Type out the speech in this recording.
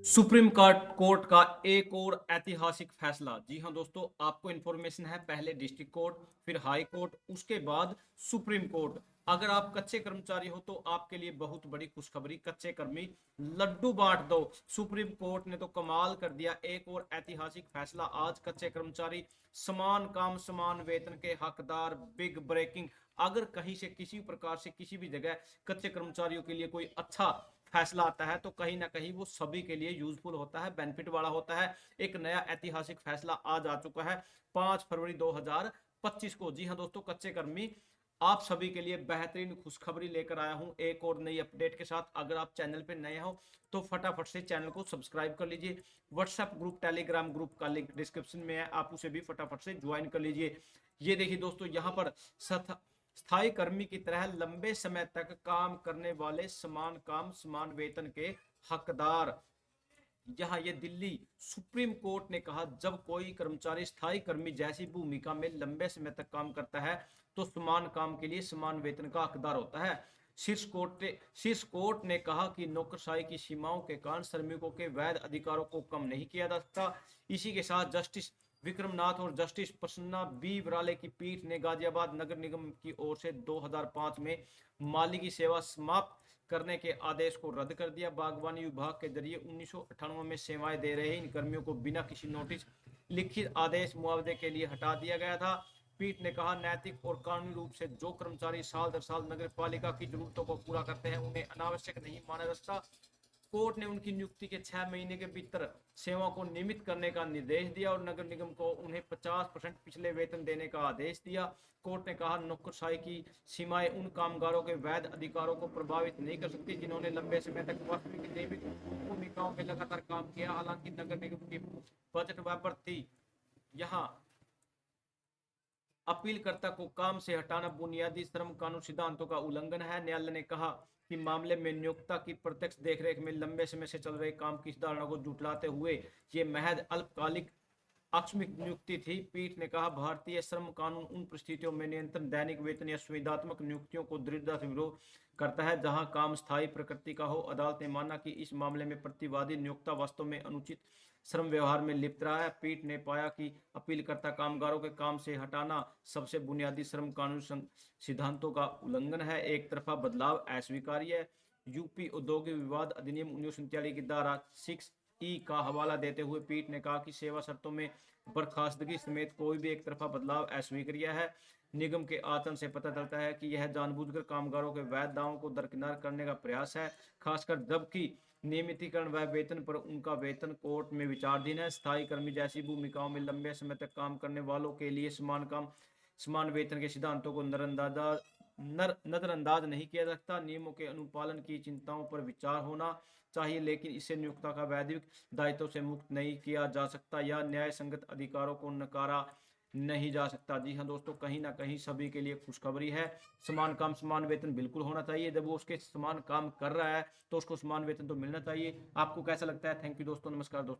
Supreme court का एक और ऐतिहासिक फैसला। जी हां दोस्तों, आपको इन्फॉर्मेशन है। पहले डिस्ट्रिक्ट कोर्ट, फिर हाई कोर्ट, उसके बाद सुप्रीम कोर्ट। अगर आप कच्चे कर्मचारी हो तो आपके लिए बहुत बड़ी खुशखबरी। कच्चे कर्मी लड्डू बांट दो। सुप्रीम कोर्ट ने तो कमाल कर दिया। एक और ऐतिहासिक फैसला आज। कच्चे कर्मचारी समान काम समान वेतन के हकदार। Big breaking. अगर कहीं से किसी प्रकार से किसी भी जगह कच्चे कर्मचारियों के लिए कोई अच्छा फैसला आता है तो कहीं ना कहीं वो सभी के लिए यूजफुल होता है, बेनिफिट वाला होता है। एक नया ऐतिहासिक फैसला आज आ चुका है 5 फरवरी 2025 को। जी हां दोस्तों, कच्चे कर्मी आप सभी के लिए बेहतरीन खुशखबरी लेकर आया हूं एक और नई अपडेट के साथ। अगर आप चैनल पे नए हो तो फटाफट से चैनल को सब्सक्राइब कर लीजिए। व्हाट्सएप ग्रुप, टेलीग्राम ग्रुप का लिंक डिस्क्रिप्शन में है, आप उसे भी फटाफट से ज्वाइन कर लीजिए। ये देखिए दोस्तों, यहाँ पर स्थायी कर्मी की तरह लंबे समय तक काम करने वाले समान काम समान वेतन के हकदार। यहाँ ये दिल्ली सुप्रीम कोर्ट ने कहा, जब कोई कर्मचारी स्थायी कर्मी जैसी भूमिका में लंबे समय तक काम करता है तो समान काम के लिए समान वेतन का हकदार होता है। शीर्ष कोर्ट ने कहा कि नौकरशाही की सीमाओं के कारण श्रमिकों के वैध अधिकारों को कम नहीं किया जा सकता। इसी के साथ जस्टिस विक्रमनाथ और जस्टिस प्रसन्ना बी बराले की पीठ ने गाजियाबाद नगर निगम की ओर से 2005 में माली की सेवा समाप्त करने के आदेश को रद्द कर दिया। बागवानी विभाग के जरिए 1998 में सेवाएं दे रहे इन कर्मियों को बिना किसी नोटिस, लिखित आदेश, मुआवजे के लिए हटा दिया गया था। पीठ ने कहा, नैतिक और कानूनी रूप से जो कर्मचारी साल दर साल नगर पालिका की जरूरतों को पूरा करते हैं उन्हें अनावश्यक नहीं माना जा सकता। कोर्ट ने उनकी नियुक्ति के 6 महीने के भीतर सेवा को नियमित करने का निर्देश दिया और नगर निगम को उन्हें 50% पिछले वेतन देने का आदेश दिया। कोर्ट ने कहा, नौकरशाही की सीमाएं उन कामगारों के वैध अधिकारों को प्रभावित नहीं कर सकती जिन्होंने लंबे समय तक वास्तविक नियमित भूमिकाओं में लगातार काम किया। हालांकि नगर निगम की बजट व्यय यहाँ अपीलकर्ता को काम से हटाना बुनियादी श्रम कानून सिद्धांतों का उल्लंघन है। न्यायालय ने कहा कि मामले में नियोक्ता की प्रत्यक्ष देखरेख में लंबे समय से चल रहे काम की धारणा को जुटलाते हुए ये महज अल्पकालिक आकस्मिक नियुक्ति थी। पीठ ने कहा, भारतीय श्रम कानून उन परिस्थितियों में नियंत्रण दैनिक वेतन या सुविधात्मक नियुक्तियों को दृढ़ता से विरोध करता है जहां काम स्थायी प्रकृति का हो। अदालत ने माना कि इस मामले में प्रतिवादी नियोक्ता वास्तव में अनुचित श्रम व्यवहार में लिप्त रहा है। पीठ ने पाया कि अपीलकर्ता कामगारों के काम से हटाना सबसे बुनियादी श्रम कानून सिद्धांतों का उल्लंघन है। एक तरफा बदलाव अस्वीकार्य है। यूपी औद्योगिक विवाद अधिनियम 1939 की धारा 6E का हवाला देते हुए पीठ ने कहा कि सेवा शर्तों में बर्खास्तगी समेत कोई भी एक तरफा बदलाव अस्वीकार्य है। निगम के आचरण से पता चलता है कि यह जानबूझकर कामगारों के वैध दावों को दरकिनार करने का प्रयास है, खासकर जबकि नियमितीकरण व वेतन पर उनका वेतन कोर्ट में विचाराधीन है। स्थायी कर्मी जैसी भूमिकाओं में लंबे समय तक काम करने वालों के लिए समान काम समान वेतन के सिद्धांतों को नजरअंदाज नहीं किया जा सकता। नियमों के अनुपालन की चिंताओं पर विचार होना चाहिए, लेकिन इससे नियोक्ता का वैधिक दायित्व से मुक्त नहीं किया जा सकता या न्याय संगत अधिकारों को नकारा नहीं जा सकता। जी हाँ दोस्तों, कहीं ना कहीं सभी के लिए खुशखबरी है। समान काम समान वेतन बिल्कुल होना चाहिए। जब वो उसके समान काम कर रहा है तो उसको समान वेतन तो मिलना चाहिए। आपको कैसा लगता है? थैंक यू दोस्तों, नमस्कार दोस्तों।